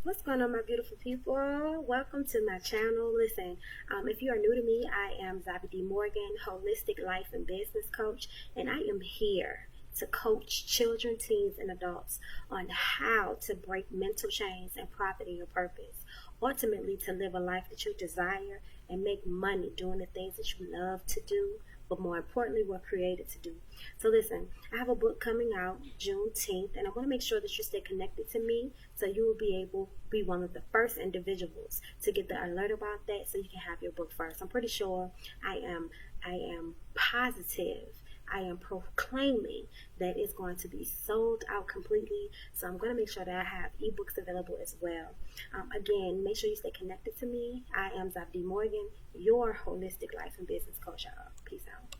What's going on, my beautiful people? Welcome to my channel. Listen, if you are new to me, I am Xavé Morgan, holistic life and business coach, and I am here to coach children, teens, and adults on how to break mental chains and profit in your purpose. Ultimately, to live a life that you desire and make money doing the things that you love to do, but more importantly, were created to do. So listen, I have a book coming out Juneteenth, and I want to make sure that you stay connected to me so you will be able to be one of the first individuals to get the alert about that so you can have your book first. I'm pretty sure I am positive. I am proclaiming that it's going to be sold out completely. So I'm going to make sure that I have ebooks available as well. Again, make sure you stay connected to me. I am Xavé Morgan, your holistic life and business coach. Y'all. Peace out.